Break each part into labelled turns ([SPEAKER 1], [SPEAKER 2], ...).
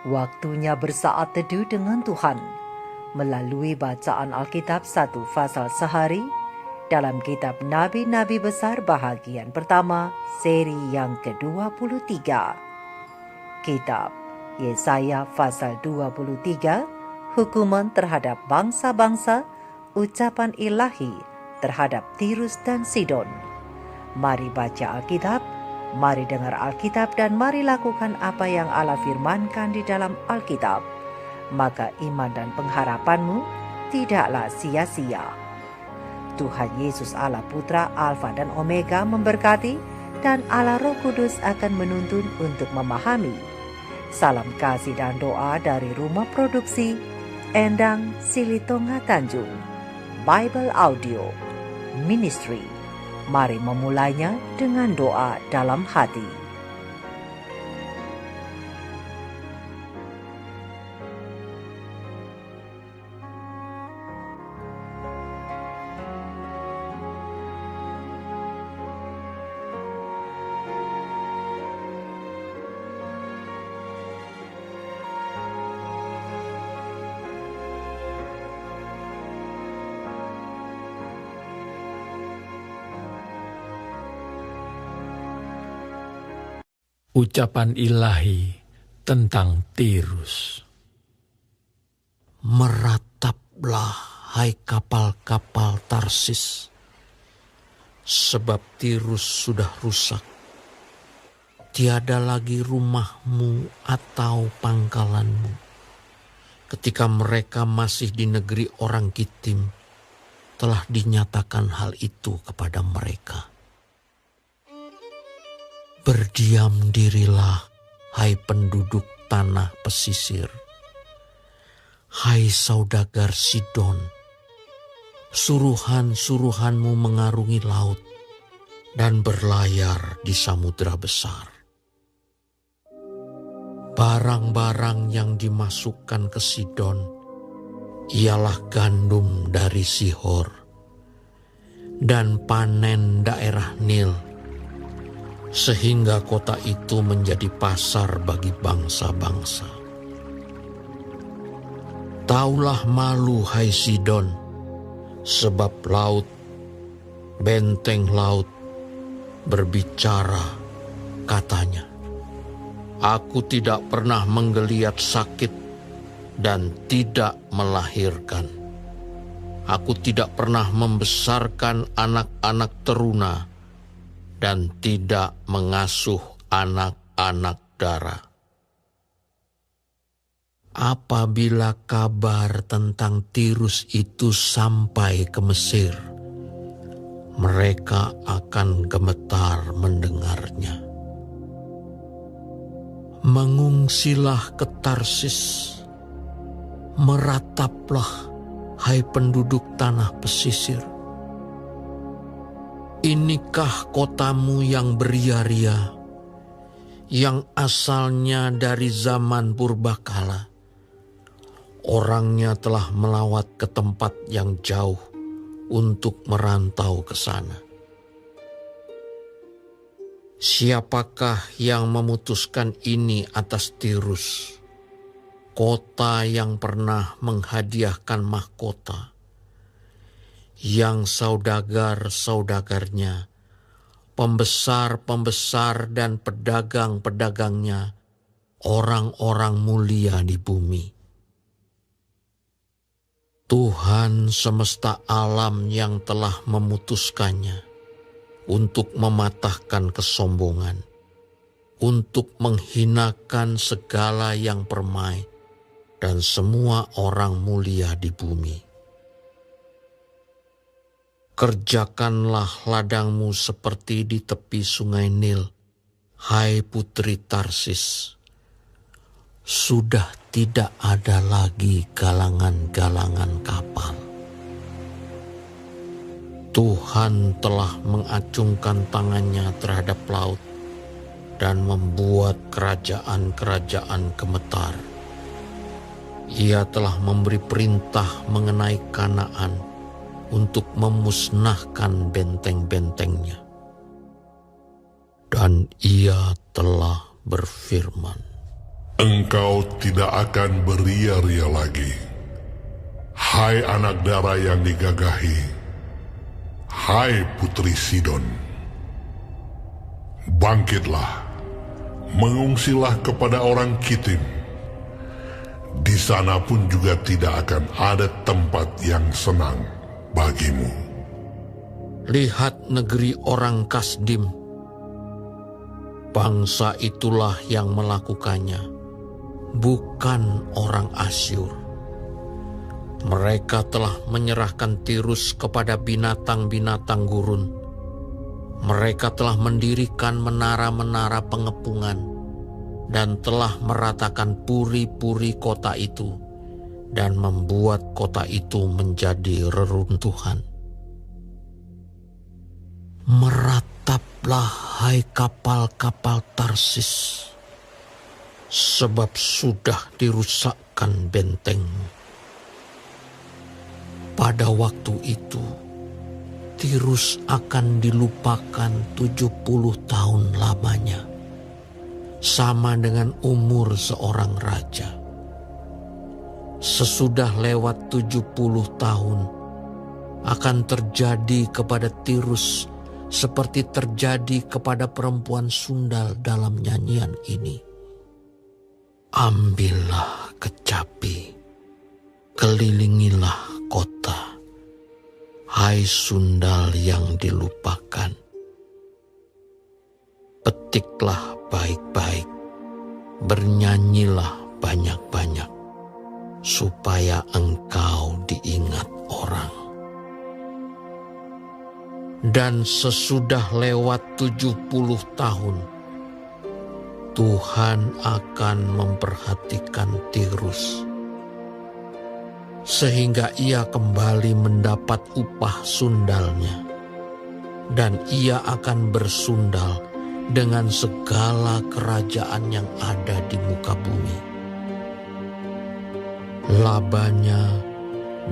[SPEAKER 1] Waktunya bersaat teduh dengan Tuhan melalui bacaan Alkitab 1 pasal sehari dalam kitab Nabi-Nabi Besar bahagian pertama seri yang ke-23. Kitab Yesaya pasal 23, hukuman terhadap bangsa-bangsa, ucapan ilahi terhadap Tirus dan Sidon. Mari baca Alkitab, mari dengar Alkitab, dan mari lakukan apa yang Allah firmankan di dalam Alkitab. Maka iman dan pengharapanmu tidaklah sia-sia. Tuhan Yesus Allah Putra, Alfa dan Omega memberkati, dan Allah Roh Kudus akan menuntun untuk memahami. Salam kasih dan doa dari Rumah Produksi Endang Silitonga Tanjung Bible Audio Ministry. Mari memulainya dengan doa dalam hati.
[SPEAKER 2] Ucapan ilahi tentang Tirus.
[SPEAKER 3] Merataplah, hai kapal-kapal Tarsis, sebab Tirus sudah rusak. Tiada lagi rumahmu atau pangkalanmu. Ketika mereka masih di negeri orang Kitim, telah dinyatakan hal itu kepada mereka. Berdiam dirilah, hai penduduk tanah pesisir. Hai saudagar Sidon, suruhan-suruhanmu mengarungi laut dan berlayar di samudra besar. Barang-barang yang dimasukkan ke Sidon ialah gandum dari Sihor dan panen daerah Nil, sehingga kota itu menjadi pasar bagi bangsa-bangsa. Taulah malu, hai Sidon, sebab laut, benteng laut, berbicara, katanya, aku tidak pernah menggeliat sakit dan tidak melahirkan. Aku tidak pernah membesarkan anak-anak teruna dan tidak mengasuh anak-anak dara. Apabila kabar tentang Tirus itu sampai ke Mesir, mereka akan gemetar mendengarnya. Mengungsilah ke Tarsis, merataplah, hai penduduk tanah pesisir. Inikah kotamu yang beria-ria, yang asalnya dari zaman purbakala? Orangnya telah melawat ke tempat yang jauh untuk merantau ke sana. Siapakah yang memutuskan ini atas Tirus, kota yang pernah menghadiahkan mahkota, yang saudagar-saudagarnya, pembesar-pembesar dan pedagang-pedagangnya, orang-orang mulia di bumi? Tuhan semesta alam yang telah memutuskannya untuk mematahkan kesombongan, untuk menghinakan segala yang permai dan semua orang mulia di bumi. Kerjakanlah ladangmu seperti di tepi sungai Nil, hai putri Tarsis. Sudah tidak ada lagi galangan-galangan kapal. Tuhan telah mengacungkan tangannya terhadap laut dan membuat kerajaan-kerajaan gemetar. Ia telah memberi perintah mengenai Kanaan untuk memusnahkan benteng-bentengnya. Dan ia telah berfirman,
[SPEAKER 4] Engkau tidak akan beria-ria lagi, hai anak darah yang digagahi, hai putri Sidon. Bangkitlah, mengungsilah kepada orang Kitim. Di sana pun juga tidak akan ada tempat yang senang bagimu.
[SPEAKER 3] Lihat negeri orang Kasdim. Bangsa itulah yang melakukannya, bukan orang Asyur. Mereka telah menyerahkan Tirus kepada binatang-binatang gurun. Mereka telah mendirikan menara-menara pengepungan dan telah meratakan puri-puri kota itu dan membuat kota itu menjadi reruntuhan. Merataplah, hai kapal-kapal Tarsis, sebab sudah dirusakkan bentengmu. Pada waktu itu, Tirus akan dilupakan 70 tahun lamanya, sama dengan umur seorang raja. Sesudah lewat 70 tahun, akan terjadi kepada Tirus seperti terjadi kepada perempuan sundal dalam nyanyian ini. Ambillah kecapi, kelilingilah kota, hai sundal yang dilupakan. Petiklah baik-baik, bernyanyilah banyak-banyak, supaya engkau diingat orang. Dan sesudah lewat 70 tahun, Tuhan akan memperhatikan Tirus, sehingga ia kembali mendapat upah sundalnya, dan ia akan bersundal dengan segala kerajaan yang ada di muka bumi. Labanya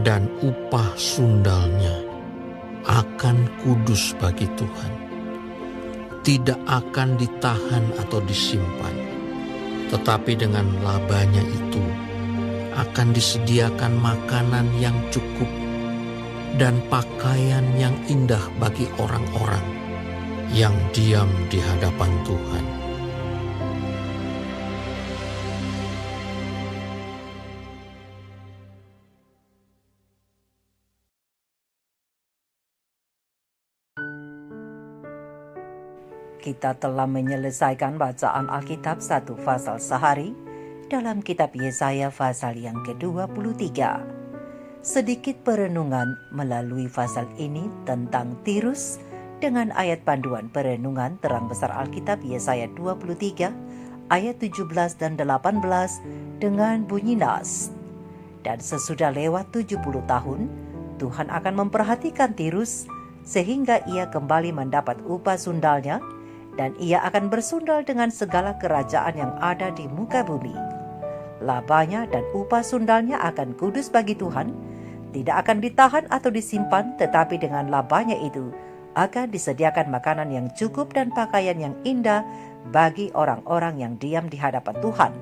[SPEAKER 3] dan upah sundalnya akan kudus bagi Tuhan, tidak akan ditahan atau disimpan, tetapi dengan labanya itu akan disediakan makanan yang cukup dan pakaian yang indah bagi orang-orang yang diam di hadapan Tuhan.
[SPEAKER 1] Kita telah menyelesaikan bacaan Alkitab 1 pasal sehari dalam kitab Yesaya pasal yang ke-23. Sedikit perenungan melalui pasal ini tentang Tirus dengan ayat panduan perenungan terang besar Alkitab Yesaya 23 ayat 17 dan 18 dengan bunyi nas. Dan sesudah lewat 70 tahun, Tuhan akan memperhatikan Tirus sehingga ia kembali mendapat upah sundalnya, dan ia akan bersundal dengan segala kerajaan yang ada di muka bumi. Labanya dan upah sundalnya akan kudus bagi Tuhan, tidak akan ditahan atau disimpan, tetapi dengan labanya itu akan disediakan makanan yang cukup dan pakaian yang indah bagi orang-orang yang diam di hadapan Tuhan.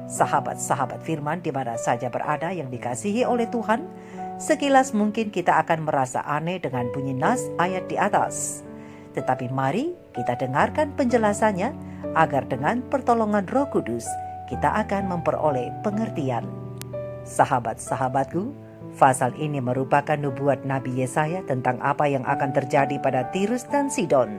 [SPEAKER 1] Sahabat-sahabat firman di mana saja berada yang dikasihi oleh Tuhan, sekilas mungkin kita akan merasa aneh dengan bunyi nas ayat di atas. Tetapi mari kita dengarkan penjelasannya agar dengan pertolongan Roh Kudus kita akan memperoleh pengertian. Sahabat-sahabatku, pasal ini merupakan nubuat Nabi Yesaya tentang apa yang akan terjadi pada Tirus dan Sidon.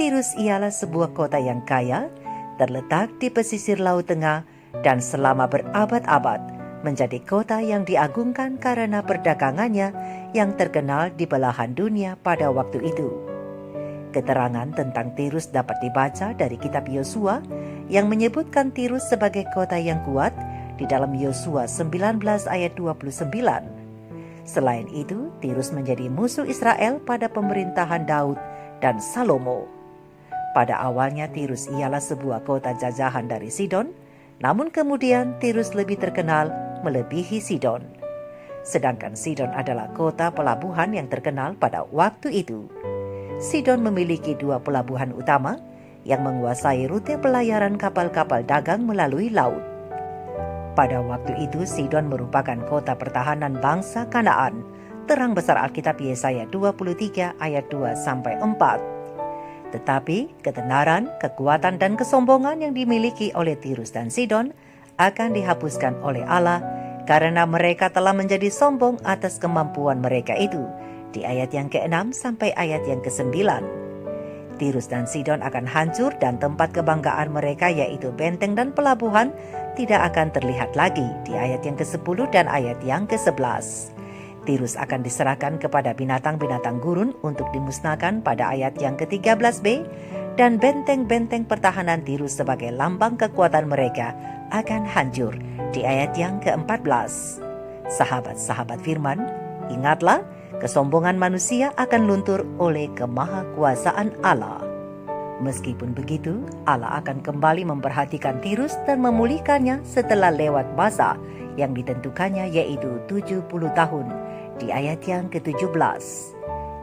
[SPEAKER 1] Tirus ialah sebuah kota yang kaya, terletak di pesisir Laut Tengah, dan selama berabad-abad menjadi kota yang diagungkan karena perdagangannya yang terkenal di belahan dunia pada waktu itu. Keterangan tentang Tirus dapat dibaca dari kitab Yosua yang menyebutkan Tirus sebagai kota yang kuat di dalam Yosua 19 ayat 29. Selain itu, Tirus menjadi musuh Israel pada pemerintahan Daud dan Salomo. Pada awalnya Tirus ialah sebuah kota jajahan dari Sidon, namun kemudian Tirus lebih terkenal melebihi Sidon. Sedangkan Sidon adalah kota pelabuhan yang terkenal pada waktu itu. Sidon memiliki 2 pelabuhan utama, yang menguasai rute pelayaran kapal-kapal dagang melalui laut. Pada waktu itu Sidon merupakan kota pertahanan bangsa Kanaan. Terang besar Alkitab Yesaya 23 ayat 2-4. Tetapi ketenaran, kekuatan dan kesombongan yang dimiliki oleh Tirus dan Sidon akan dihapuskan oleh Allah karena mereka telah menjadi sombong atas kemampuan mereka itu. Di ayat yang ke-6 sampai ayat yang ke-9. Tirus dan Sidon akan hancur dan tempat kebanggaan mereka yaitu benteng dan pelabuhan tidak akan terlihat lagi di ayat yang ke-10 dan ayat yang ke-11. Tirus akan diserahkan kepada binatang-binatang gurun untuk dimusnahkan pada ayat yang ke-13b dan benteng-benteng pertahanan Tirus sebagai lambang kekuatan mereka akan hancur di ayat yang ke-14. Sahabat-sahabat firman, ingatlah, kesombongan manusia akan luntur oleh kemahakuasaan Allah. Meskipun begitu, Allah akan kembali memperhatikan Tirus dan memulihkannya setelah lewat masa yang ditentukannya yaitu 70 tahun di ayat yang ke-17.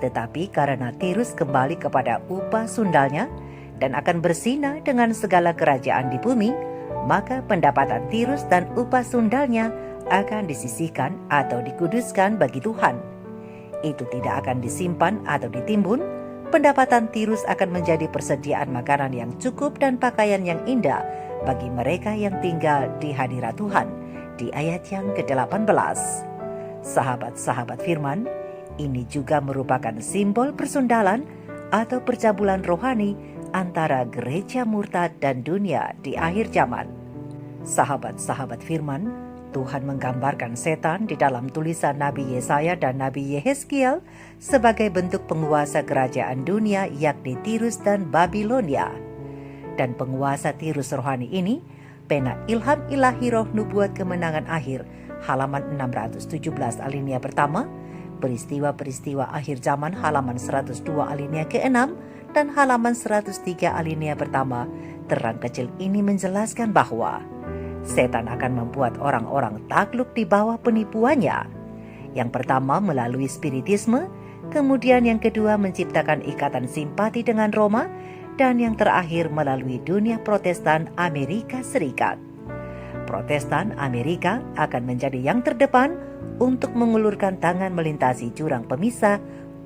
[SPEAKER 1] Tetapi karena Tirus kembali kepada upah sundalnya dan akan berzina dengan segala kerajaan di bumi, maka pendapatan Tirus dan upah sundalnya akan disisihkan atau dikuduskan bagi Tuhan. Itu tidak akan disimpan atau ditimbun. Pendapatan Tirus akan menjadi persediaan makanan yang cukup dan pakaian yang indah bagi mereka yang tinggal di hadirat Tuhan di ayat yang ke-18. Sahabat-sahabat firman, ini juga merupakan simbol persundalan atau percabulan rohani antara gereja murtad dan dunia di akhir zaman. Sahabat-sahabat firman, Tuhan menggambarkan setan di dalam tulisan Nabi Yesaya dan Nabi Yehezkiel sebagai bentuk penguasa kerajaan dunia yakni Tirus dan Babilonia. Dan penguasa Tirus rohani ini, pena ilham ilahi roh nubuat kemenangan akhir, halaman 617 alinea pertama, peristiwa-peristiwa akhir zaman halaman 102 alinea ke-6, dan halaman 103 alinea pertama, terang kecil ini menjelaskan bahwa setan akan membuat orang-orang takluk di bawah penipuannya. Yang pertama melalui spiritisme, kemudian yang kedua menciptakan ikatan simpati dengan Roma, dan yang terakhir melalui dunia Protestan Amerika Serikat. Protestan Amerika akan menjadi yang terdepan untuk mengulurkan tangan melintasi jurang pemisah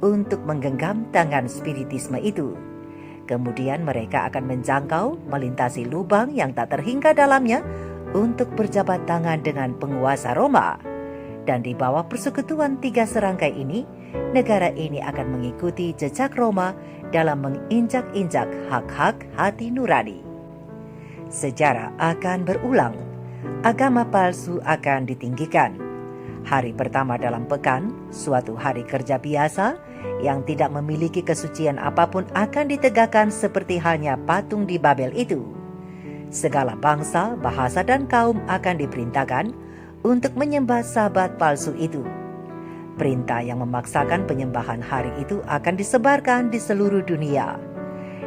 [SPEAKER 1] untuk menggenggam tangan spiritisme itu. Kemudian mereka akan menjangkau melintasi lubang yang tak terhingga dalamnya untuk berjabat tangan dengan penguasa Roma. Dan di bawah persekutuan tiga serangkai ini, negara ini akan mengikuti jejak Roma dalam menginjak-injak hak-hak hati nurani. Sejarah akan berulang. Agama palsu akan ditinggikan. Hari pertama dalam pekan, suatu hari kerja biasa yang tidak memiliki kesucian apapun akan ditegakkan seperti halnya patung di Babel itu. Segala bangsa, bahasa, dan kaum akan diperintahkan untuk menyembah sahabat palsu itu. Perintah yang memaksakan penyembahan hari itu akan disebarkan di seluruh dunia.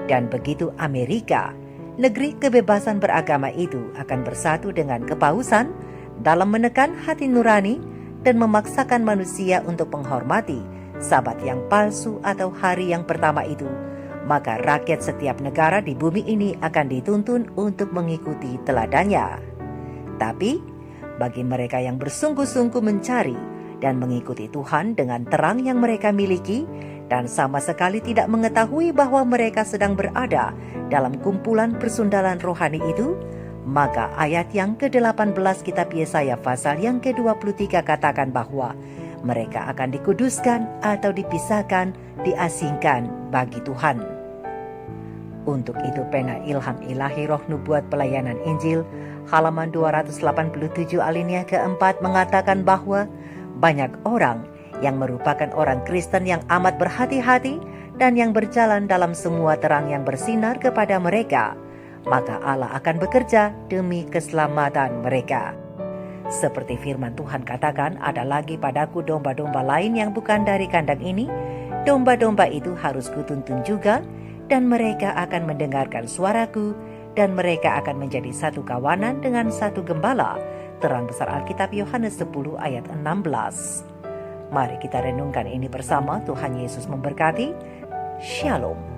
[SPEAKER 1] Dan begitu Amerika, negeri kebebasan beragama itu akan bersatu dengan kepausan dalam menekan hati nurani dan memaksakan manusia untuk menghormati sabat yang palsu atau hari yang pertama itu, maka rakyat setiap negara di bumi ini akan dituntun untuk mengikuti teladannya. Tapi, bagi mereka yang bersungguh-sungguh mencari dan mengikuti Tuhan dengan terang yang mereka miliki, dan sama sekali tidak mengetahui bahwa mereka sedang berada dalam kumpulan persundalan rohani itu, maka ayat yang ke-18 kitab Yesaya pasal yang ke-23 katakan bahwa mereka akan dikuduskan atau dipisahkan, diasingkan bagi Tuhan. Untuk itu pena ilham ilahi roh nubuat pelayanan Injil halaman 287 alinea ke-4 mengatakan bahwa banyak orang yang merupakan orang Kristen yang amat berhati-hati dan yang berjalan dalam semua terang yang bersinar kepada mereka, maka Allah akan bekerja demi keselamatan mereka. Seperti firman Tuhan katakan, ada lagi padaku domba-domba lain yang bukan dari kandang ini, domba-domba itu harus kutuntun juga, dan mereka akan mendengarkan suaraku, dan mereka akan menjadi satu kawanan dengan satu gembala. Terang besar Alkitab Yohanes 10 ayat 16. Mari kita renungkan ini bersama. Tuhan Yesus memberkati. Shalom.